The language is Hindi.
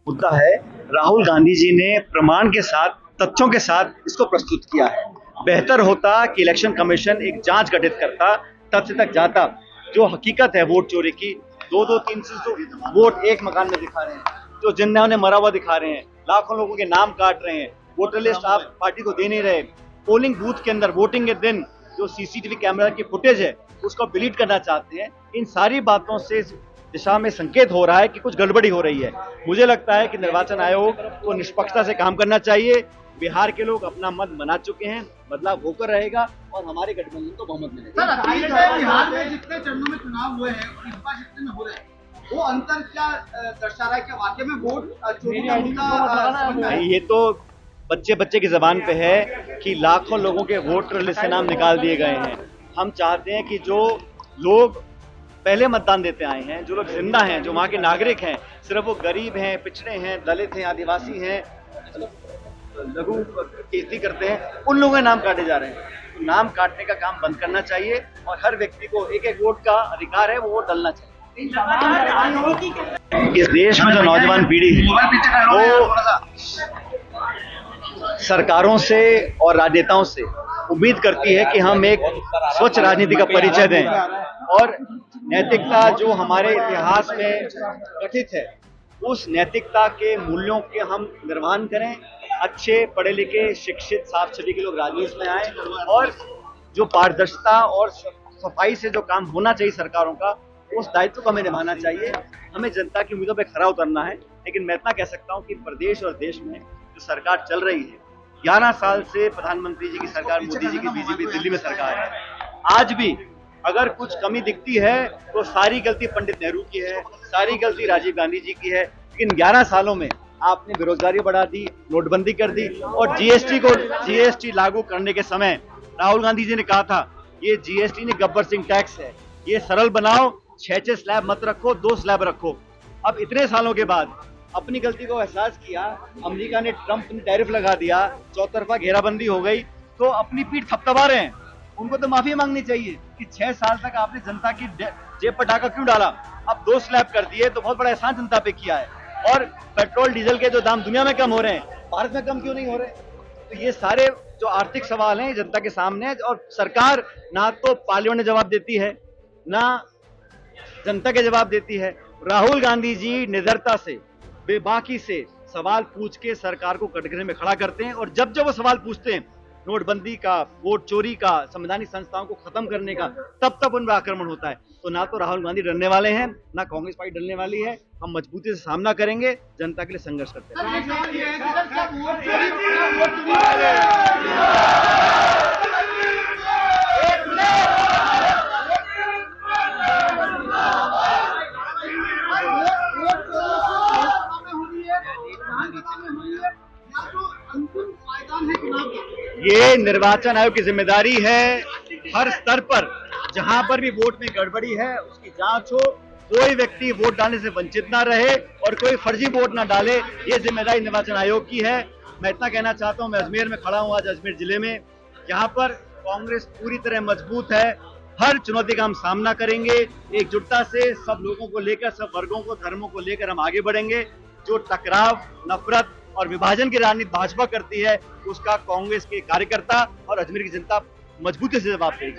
मुद्दा है, राहुल गांधी जी ने प्रमाण के साथ, तथ्यों के साथ इसको प्रस्तुत किया है। बेहतर होता कि इलेक्शन कमीशन एक जांच गठित करता, तथ्य तक जाता। जो हकीकत है वोट चोरी की, 2-2, 300 वोट एक मकान में दिखा रहे हैं, जो जिन्ना उन्हें मरा हुआ दिखा रहे हैं, लाखों लोगों के नाम काट रहे हैं, वोटर लिस्ट आप पार्टी को दे नहीं रहे, पोलिंग बूथ के अंदर वोटिंग के दिन जो सीसीटीवी कैमरा की फुटेज है उसको डिलीट करना चाहते हैं। इन सारी बातों से दिशा में संकेत हो रहा है कि कुछ गड़बड़ी हो रही है। मुझे लगता है कि निर्वाचन आयोग को निष्पक्षता से काम करना चाहिए। बिहार के लोग अपना मत बना चुके हैं, बदलाव होकर रहेगा और हमारे गठबंधन को बहुमत मिलेगा। बिहार में जितने चरणों में चुनाव हुए हैं और इस बार जितने में हो रहे हैं, वो अंतर क्या दर्शा रहा है? क्या वाकई में वोट चोरी का मुद्दा? ये तो बच्चे बच्चे की जबान पे है कि लाखों लोगों के वोटर लिस्ट से नाम निकाल दिए गए हैं। हम चाहते हैं कि जो लोग पहले मतदान देते आए हैं, जो लोग जिंदा हैं, जो वहाँ के नागरिक हैं, सिर्फ वो गरीब हैं, पिछड़े हैं, दलित हैं, आदिवासी हैं, लघु खेती करते हैं, उन लोगों के नाम काटे जा रहे हैं। तो नाम काटने का काम बंद करना चाहिए और हर व्यक्ति को एक एक वोट का अधिकार है, वो वोट डालना चाहिए। इस देश में जो नौजवान पीढ़ी है वो सरकारों से और राजनेताओं से उम्मीद करती है कि हम एक स्वच्छ राजनीति का परिचय दें और नैतिकता जो हमारे इतिहास में गठित है, उस नैतिकता के मूल्यों के हम निर्वहन करें। अच्छे पढ़े लिखे शिक्षित साफ छवि के लोग राजनीति में आए और जो पारदर्शिता और सफाई से जो काम होना चाहिए सरकारों का, उस दायित्व को हमें निभाना चाहिए। हमें जनता की उम्मीदों पर खरा उतरना है। लेकिन मैं इतना कह सकता हूँ कि प्रदेश और देश में जो सरकार चल रही है, 11 साल से प्रधानमंत्री जी की सरकार, मोदी जी की बीजेपी दिल्ली में सरकार है, आज भी अगर कुछ कमी दिखती है तो सारी गलती पंडित नेहरू की है, सारी गलती राजीव गांधी जी की है। लेकिन 11 सालों में आपने बेरोजगारी बढ़ा दी, नोटबंदी कर दी और जीएसटी लागू करने के समय राहुल गांधी जी ने कहा था ये जीएसटी ने गब्बर सिंह टैक्स है, ये सरल बनाओ, 6 स्लैब मत रखो, 2 स्लैब रखो। अब इतने सालों के बाद अपनी गलती को एहसास किया, अमेरिका ने, ट्रंप ने टैरिफ लगा दिया, चौतरफा घेराबंदी हो गई, तो अपनी पीठ थपथपा रहे हैं। उनको तो माफी मांगनी चाहिए कि 6 साल तक आपने जनता की जेब पर डाका क्यों डाला। अब 2 स्लैब कर दिए तो बहुत बड़ा एहसान जनता पे किया है। और पेट्रोल डीजल के जो दाम दुनिया में कम हो रहे हैं, भारत में कम क्यों नहीं हो रहे? तो ये सारे जो आर्थिक सवाल हैं जनता के सामने है और सरकार ना तो पार्लियामेंट में जवाब देती है, ना जनता के जवाब देती है। राहुल गांधी जी निडरता से, बेबाकी से सवाल पूछ के सरकार को कटघरे में खड़ा करते हैं और जब जब वो सवाल पूछते हैं नोटबंदी का, वोट चोरी का, संवैधानिक संस्थाओं को खत्म करने का, तब उन पर आक्रमण होता है। तो ना तो राहुल गांधी डरने वाले हैं, ना कांग्रेस पार्टी डरने वाली है। हम मजबूती से सामना करेंगे, जनता के लिए संघर्ष करते हैं। ये निर्वाचन आयोग की जिम्मेदारी है, हर स्तर पर जहां पर भी वोट में गड़बड़ी है उसकी जांच हो, कोई व्यक्ति वोट डालने से वंचित ना रहे और कोई फर्जी वोट ना डाले। ये जिम्मेदारी निर्वाचन आयोग की है। मैं इतना कहना चाहता हूं, मैं अजमेर में खड़ा हूं आज, अजमेर जिले में, यहाँ पर कांग्रेस पूरी तरह मजबूत है। हर चुनौती का हम सामना करेंगे, एकजुटता से सब लोगों को लेकर, सब वर्गों को, धर्मों को लेकर हम आगे बढ़ेंगे। जो टकराव, नफरत और विभाजन की राजनीति भाजपा करती है, उसका कांग्रेस के कार्यकर्ता और अजमेर की जनता मजबूती से जवाब देगी।